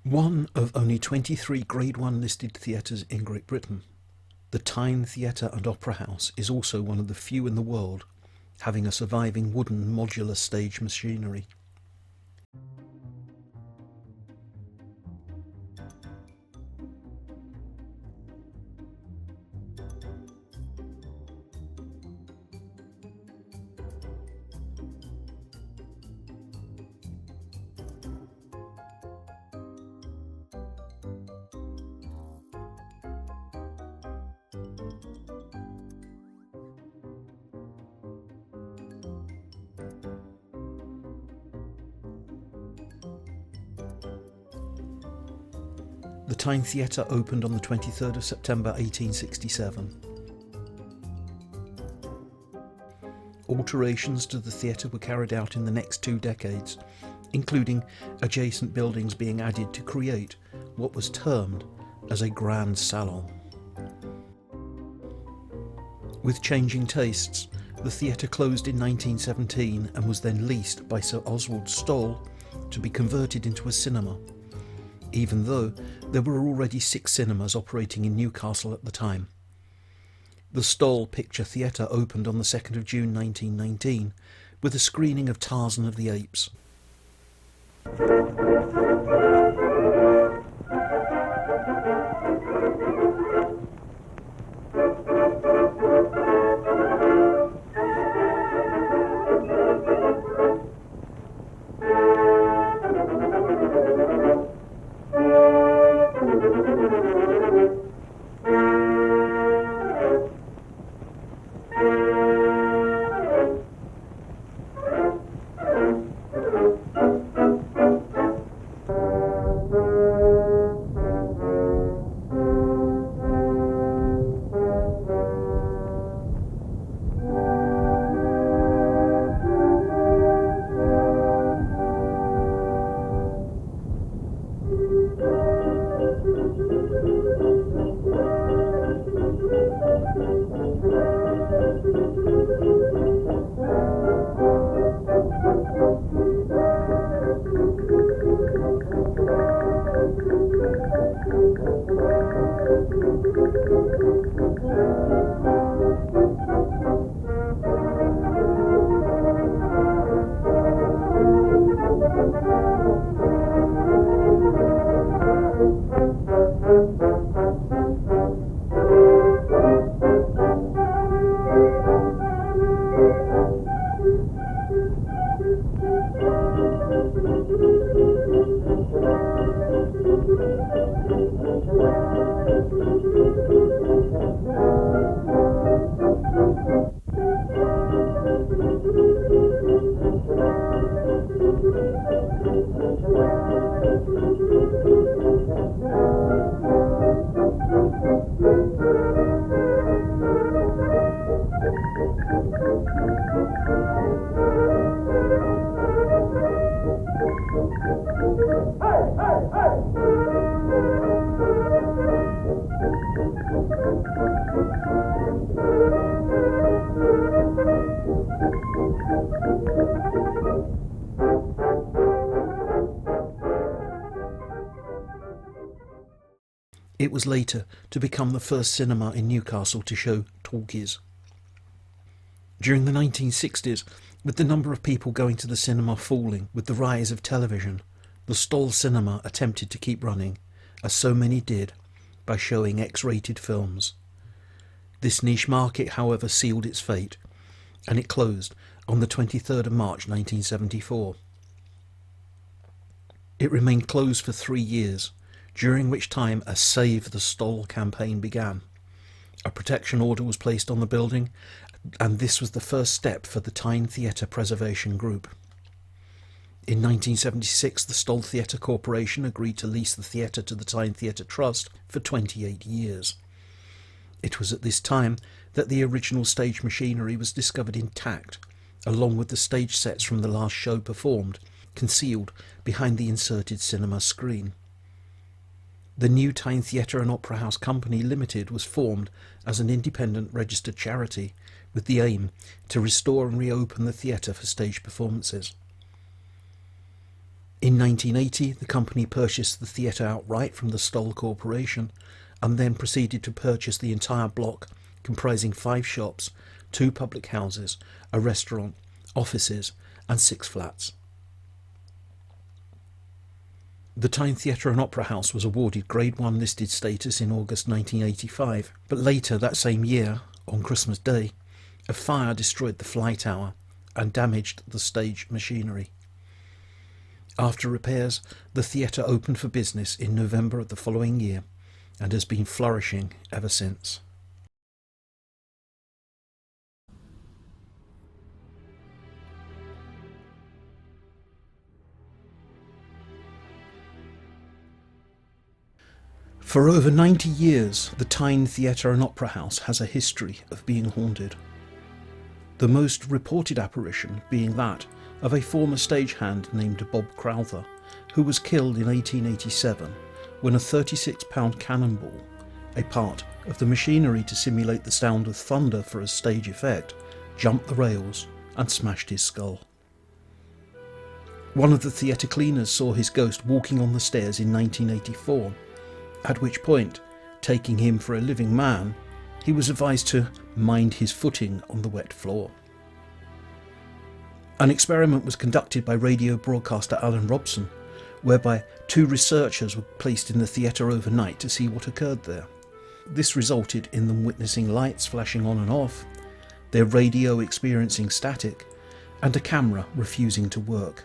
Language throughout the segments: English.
One of only 23 Grade 1 listed theatres in Great Britain, the Tyne Theatre and Opera House is also one of the few in the world having a surviving wooden modular stage machinery. The Tyne Theatre opened on the 23rd of September 1867. Alterations to the theatre were carried out in the next 2 decades, including adjacent buildings being added to create what was termed as a grand salon. With changing tastes, the theatre closed in 1917 and was then leased by Sir Oswald Stoll to be converted into a cinema, even though there were already 6 cinemas operating in Newcastle at the time. The Stoll Picture Theatre opened on the 2nd of June 1919 with a screening of Tarzan of the Apes. It was later to become the first cinema in Newcastle to show talkies. During the 1960s, with the number of people going to the cinema falling with the rise of television, the Stoll Cinema attempted to keep running, as so many did, by showing X-rated films. This niche market, however, sealed its fate, and it closed on the 23rd of March 1974. It remained closed for 3 years, during which time a Save the Stoll campaign began. A protection order was placed on the building, and this was the first step for the Tyne Theatre Preservation Group. In 1976, the Stoll Theatre Corporation agreed to lease the theatre to the Tyne Theatre Trust for 28 years. It was at this time that the original stage machinery was discovered intact, along with the stage sets from the last show performed, concealed behind the inserted cinema screen. The new Tyne Theatre and Opera House Company Limited was formed as an independent registered charity with the aim to restore and reopen the theatre for stage performances. In 1980, the company purchased the theatre outright from the Stoll Corporation and then proceeded to purchase the entire block, comprising 5 shops, 2 public houses, a restaurant, offices and 6 flats. The Tyne Theatre Opera House was awarded Grade 1 listed status in August 1985, but later that same year, on Christmas Day, a fire destroyed the flytower and damaged the stage machinery. After repairs, the theatre opened for business in November of the following year and has been flourishing ever since. For over 90 years, the Tyne Theatre and Opera House has a history of being haunted. The most reported apparition being that of a former stagehand named Bob Crowther, who was killed in 1887 when a 36-pound cannonball, a part of the machinery to simulate the sound of thunder for a stage effect, jumped the rails and smashed his skull. One of the theatre cleaners saw his ghost walking on the stairs in 1984, at which point, taking him for a living man, he was advised to mind his footing on the wet floor. An experiment was conducted by radio broadcaster Alan Robson, whereby 2 researchers were placed in the theatre overnight to see what occurred there. This resulted in them witnessing lights flashing on and off, their radio experiencing static, and a camera refusing to work.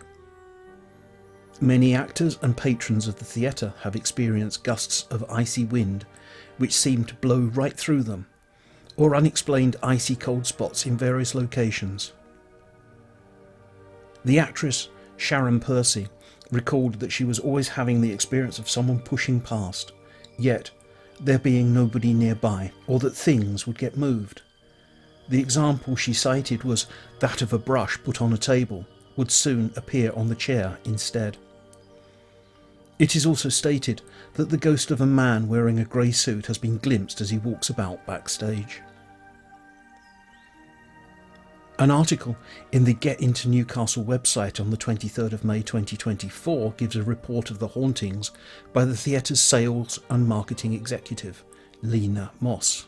Many actors and patrons of the theatre have experienced gusts of icy wind which seem to blow right through them, or unexplained icy cold spots in various locations. The actress Sharon Percy recalled that she was always having the experience of someone pushing past, yet there being nobody nearby, or that things would get moved. The example she cited was that of a brush put on a table would soon appear on the chair instead. It is also stated that the ghost of a man wearing a grey suit has been glimpsed as he walks about backstage. An article in the Get Into Newcastle website on the 23rd of May 2024 gives a report of the hauntings by the theatre's sales and marketing executive, Lena Moss.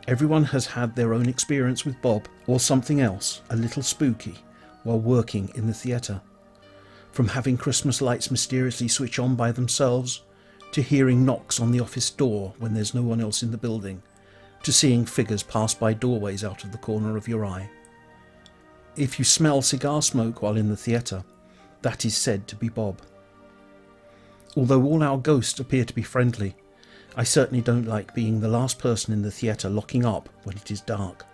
Everyone has had their own experience with Bob or something else a little spooky while working in the theatre. From having Christmas lights mysteriously switch on by themselves, to hearing knocks on the office door when there's no one else in the building, to seeing figures pass by doorways out of the corner of your eye. If you smell cigar smoke while in the theatre, that is said to be Bob. Although all our ghosts appear to be friendly, I certainly don't like being the last person in the theatre locking up when it is dark.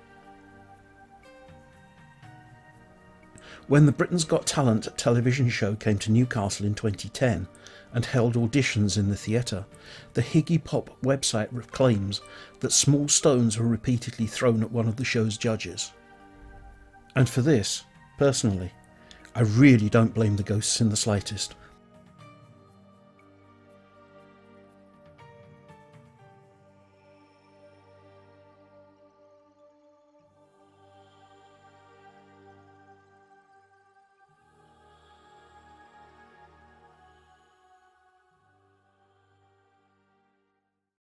When the Britain's Got Talent television show came to Newcastle in 2010 and held auditions in the theatre, the Higgy Pop website claims that small stones were repeatedly thrown at one of the show's judges. And for this, personally, I really don't blame the ghosts in the slightest.